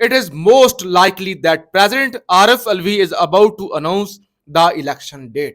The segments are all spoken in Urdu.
it is most likely that President Arif Alvi is about to announce the election date,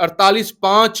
48(5)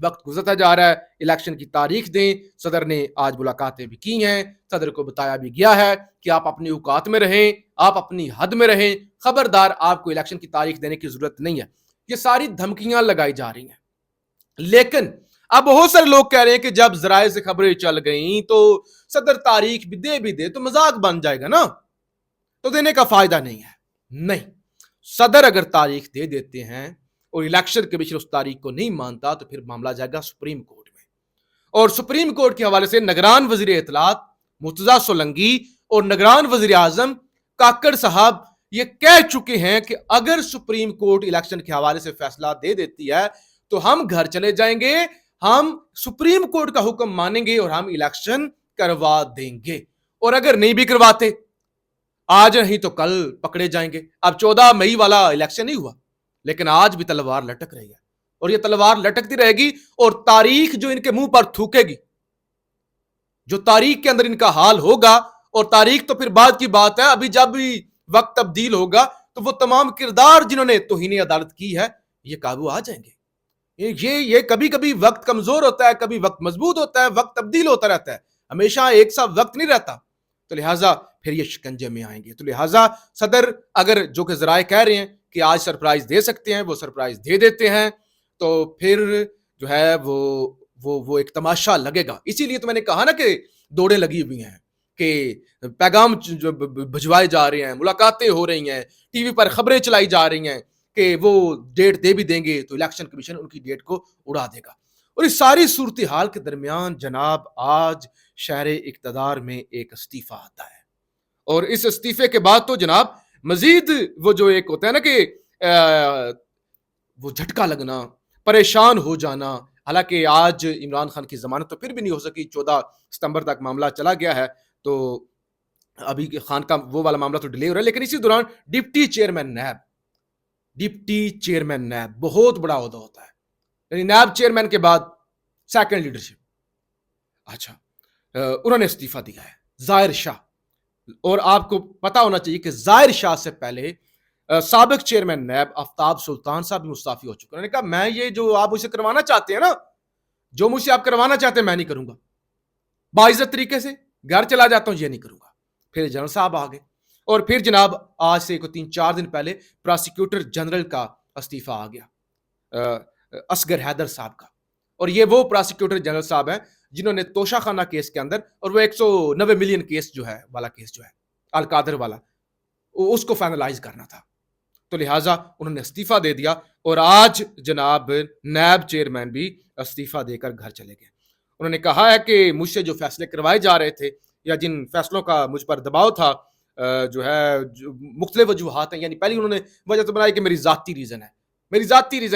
وقت گزرتا جا رہا ہے, الیکشن کی تاریخ دیں. صدر نے آج ملاقاتیں بھی کی ہیں, صدر کو بتایا بھی گیا ہے کہ آپ اپنی اوقات میں رہیں, آپ اپنی حد میں رہیں, خبردار آپ کو الیکشن کی تاریخ دینے کی ضرورت نہیں ہے. یہ ساری دھمکیاں لگائی جا رہی ہیں. لیکن اب بہت سارے لوگ کہہ رہے ہیں کہ جب ذرائع سے خبریں چل گئیں تو صدر تاریخ بھی دے تو مذاق بن جائے گا نا, تو دینے کا فائدہ نہیں ہے. نہیں, صدر اگر تاریخ دے دیتے ہیں اور الیکشن کمیشن اس تاریخ کو نہیں مانتا تو پھر معاملہ جائے گا سپریم کورٹ میں, اور سپریم کورٹ کے حوالے سے نگران وزیر اطلاعات مرتضیٰ سولنگی اور نگران وزیر اعظم کاکڑ صاحب یہ کہہ چکے ہیں کہ اگر سپریم کورٹ الیکشن کے حوالے سے فیصلہ دے دیتی ہے تو ہم گھر چلے جائیں گے, ہم سپریم کورٹ کا حکم مانیں گے اور ہم الیکشن کروا دیں گے. اور اگر نہیں بھی کرواتے, آج نہیں تو کل پکڑے جائیں گے. اب 14 مئی والا الیکشن نہیں ہوا, لیکن آج بھی تلوار لٹک رہی ہے, اور یہ تلوار لٹکتی رہے گی, اور تاریخ جو ان کے منہ پر تھوکے گی, جو تاریخ کے اندر ان کا حال ہوگا, اور تاریخ تو پھر بعد کی بات ہے, ابھی جب بھی وقت تبدیل ہوگا تو وہ تمام کردار جنہوں نے توہین عدالت کی ہے یہ قابو آ جائیں گے. یہ کبھی کبھی وقت کمزور ہوتا ہے, کبھی وقت مضبوط ہوتا ہے, وقت تبدیل ہوتا رہتا ہے, ہمیشہ ایک سا وقت نہیں رہتا. تو لہٰذا پھر یہ شکنجے میں آئیں گے. تو لہٰذا صدر اگر جو کہ ذرائع کہہ رہے ہیں کہ آج سرپرائز دے سکتے ہیں, وہ سرپرائز دے دیتے ہیں, تو پھر جو ہے وہ ایک تماشا لگے گا. اسی لیے تو میں نے کہا نا کہ دوڑیں لگی ہوئی ہیں, کہ پیغام جو بھجوائے جا رہے ہیں, ملاقاتیں ہو رہی ہیں, ٹی وی پر خبریں چلائی جا رہی ہیں کہ وہ ڈیٹ دے بھی دیں گے تو الیکشن کمیشن ان کی ڈیٹ کو اڑا دے گا. اور اس ساری صورتحال کے درمیان جناب آج شہر اقتدار میں ایک استعفیٰ آتا ہے, اور اس استعفے کے بعد تو جناب مزید وہ جو ایک ہوتا ہے نا کہ وہ جھٹکا لگنا, پریشان ہو جانا. حالانکہ آج عمران خان کی ضمانت تو پھر بھی نہیں ہو سکی, 14 ستمبر تک معاملہ چلا گیا ہے, تو ابھی خان کا وہ والا معاملہ تو ڈیلے ہو رہا ہے. لیکن اسی دوران ڈپٹی چیئرمین نیب بہت بڑا عہدہ ہوتا ہے, یعنی نیب چیئرمین کے بعد سیکنڈ لیڈرشپ. اچھا, انہوں نے استعفیٰ دیا ہے, ظاہر شاہ. اور آپ کو پتا ہونا چاہیے کہ ظاہر شاہ سے پہلے سابق چیئرمین نیب آفتاب سلطان صاحب بھی مستعفی ہو چکے. انہوں نے کہا میں یہ جو آپ مجھ سے کروانا چاہتے ہیں نا, جو مجھ سے آپ کروانا چاہتے ہیں میں نہیں کروں گا, باعزت طریقے سے گھر چلا جاتا ہوں, یہ نہیں کروں گا. پھر جنرل صاحب آ گئے, اور پھر جناب آج سے 3-4 دن پہلے پراسیکیوٹر جنرل کا استعفیٰ آ گیا, اصغر حیدر صاحب کا. اور یہ وہ پراسیکیوٹر جنرل صاحب ہیں جنہوں نے توشہ خانہ کیس کے اندر, اور وہ 190 ملین کیس جو ہے والا کیس جو ہے القادر والا, اس کو فائنلائز کرنا تھا. تو لہٰذا انہوں نے استعفیٰ دے دیا, اور آج جناب نیب چیئرمین بھی استعفیٰ دے کر گھر چلے گئے. انہوں نے کہا ہے کہ مجھ سے جو فیصلے کروائے جا رہے تھے, یا جن فیصلوں کا مجھ پر دباؤ تھا, جو ہے مختلف وجوہات ہیں. یعنی پہلی انہوں نے وجہ تو بنائی کہ میری ذاتی ریزن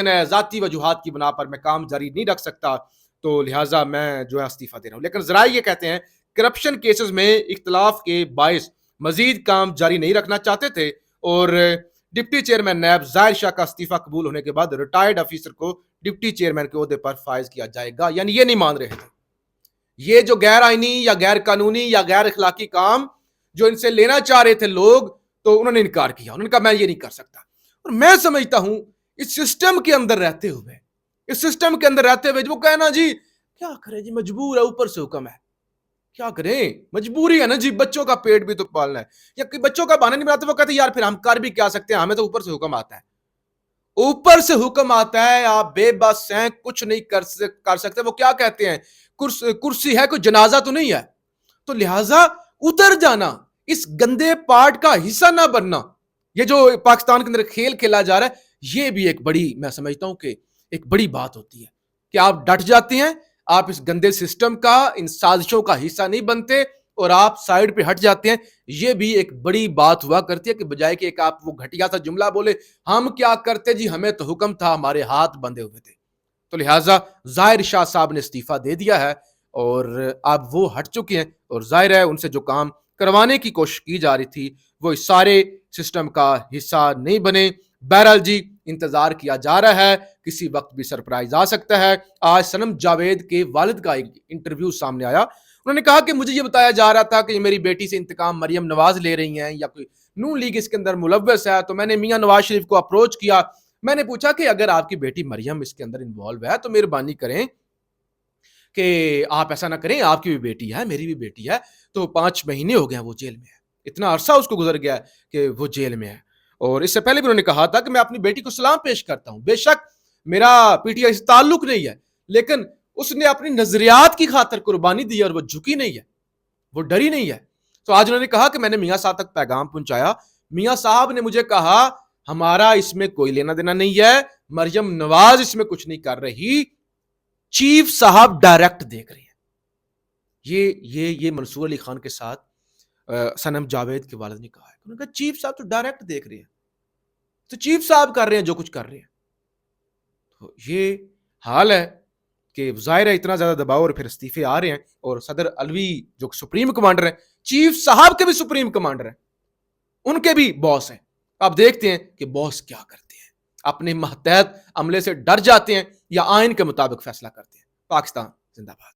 ہے, ذاتی وجوہات کی بنا پر میں کام جاری نہیں رکھ سکتا, تو لہٰذا میں جو ہے استعفیٰ دے رہا ہوں. لیکن ذرائع یہ کہتے ہیں کرپشن کیسز میں اختلاف کے باعث مزید کام جاری نہیں رکھنا چاہتے تھے, اور ڈپٹی چیئرمین نیب ظاہر شاہ کا استعفیٰ قبول ہونے کے بعد ریٹائرڈ آفیسر کو ڈپٹی چیئرمین کے عہدے پر فائز کیا جائے گا. یعنی یہ نہیں مان رہے تھے, یہ جو غیر آئینی یا غیر قانونی یا غیر اخلاقی کام جو ان سے لینا چاہ رہے تھے لوگ, تو انہوں نے انکار کیا. انہوں نے کہا میں یہ نہیں کر سکتا. اور میں سمجھتا ہوں اس سسٹم کے اندر رہتے ہوئے وہ کہنا جی کیا کریں جی, مجبور ہے, اوپر سے حکم ہے, کیا کریں, مجبوری ہے نا جی, بچوں کا پیٹ بھی تو پالنا ہے, یا بچوں کا بہانا نہیں بناتے. وہ کہتے ہیں یار پھر ہم کر بھی کیا سکتے ہیں, ہمیں تو اوپر سے حکم آتا ہے, آپ بے بس ہیں, کچھ نہیں کر سکتے. وہ کیا کہتے ہیں, کرسی ہے, کوئی جنازہ تو نہیں ہے, تو لہٰذا اتر جانا, اس گندے پارٹ کا حصہ نہ بننا. یہ جو پاکستان کے اندر کھیل کھیلا جا رہا ہے, یہ بھی ایک بڑی, میں سمجھتا ہوں کہ ایک بڑی بات ہوتی ہے کہ آپ ڈٹ جاتے ہیں, آپ اس گندے سسٹم کا, ان سازشوں کا حصہ نہیں بنتے, اور آپ سائیڈ پہ ہٹ جاتے ہیں. یہ بھی ایک بڑی بات ہوا کرتی ہے, کہ بجائے کہ ایک آپ وہ گھٹیا سا جملہ بولے, ہم کیا کرتے جی, ہمیں تو حکم تھا, ہمارے ہاتھ بندھے ہوئے تھے. تو لہٰذا ظاہر شاہ صاحب نے استعفیٰ دے دیا ہے, اور اب وہ ہٹ چکے ہیں, اور ظاہر ہے ان سے جو کام کروانے کی کوشش کی جا رہی تھی وہ اس سارے سسٹم کا حصہ نہیں بنے. بہرحال جی انتظار کیا جا رہا ہے, کسی وقت بھی سرپرائز آ سکتا ہے. آج صنم جاوید کے والد کا ایک انٹرویو سامنے آیا. انہوں نے کہا کہ مجھے یہ بتایا جا رہا تھا کہ میری بیٹی سے انتقام مریم نواز لے رہی ہیں, یا کوئی نون لیگ اس کے اندر ملوث ہے, تو میں نے میاں نواز شریف کو اپروچ کیا, میں نے پوچھا کہ اگر آپ کی بیٹی مریم اس کے اندر انوالو ہے تو مہربانی کریں کہ آپ ایسا نہ کریں, آپ کی بھی بیٹی ہے, میری بھی بیٹی ہے, تو 5 مہینے ہو گئے ہیں وہ جیل میں ہے, اتنا عرصہ اس کو گزر گیا ہے کہ وہ جیل میں ہے. اور اس سے پہلے بھی انہوں نے کہا تھا کہ میں اپنی بیٹی کو سلام پیش کرتا ہوں, بے شک میرا پی ٹی آئی سے تعلق نہیں ہے, لیکن اس نے اپنی نظریات کی خاطر قربانی دی اور وہ جھکی نہیں ہے, وہ ڈری نہیں ہے. تو آج انہوں نے کہا کہ میں نے میاں صاحب تک پیغام پہنچایا, میاں صاحب نے مجھے کہا ہمارا اس میں کوئی لینا دینا نہیں ہے, مریم نواز اس میں کچھ نہیں کر رہی, چیف صاحب ڈائریکٹ دیکھ رہے ہیں. یہ منصور علی خان کے ساتھ صنم جاوید کے والد نے کہا ہے, انہوں نے کہا چیف صاحب تو ڈائریکٹ دیکھ رہے ہیں, تو چیف صاحب کر رہے ہیں جو کچھ کر رہے ہیں. تو یہ حال ہے کہ ظاہر ہے اتنا زیادہ دباؤ اور پھر استعفے آ رہے ہیں, اور صدر علوی جو سپریم کمانڈر ہیں, چیف صاحب کے بھی سپریم کمانڈر ہیں, ان کے بھی باس ہیں. آپ دیکھتے ہیں کہ باس کیا کرتے ہیں, اپنے ماتحت عملے سے ڈر جاتے ہیں یا آئین کے مطابق فیصلہ کرتے ہیں. پاکستان زندہ باد.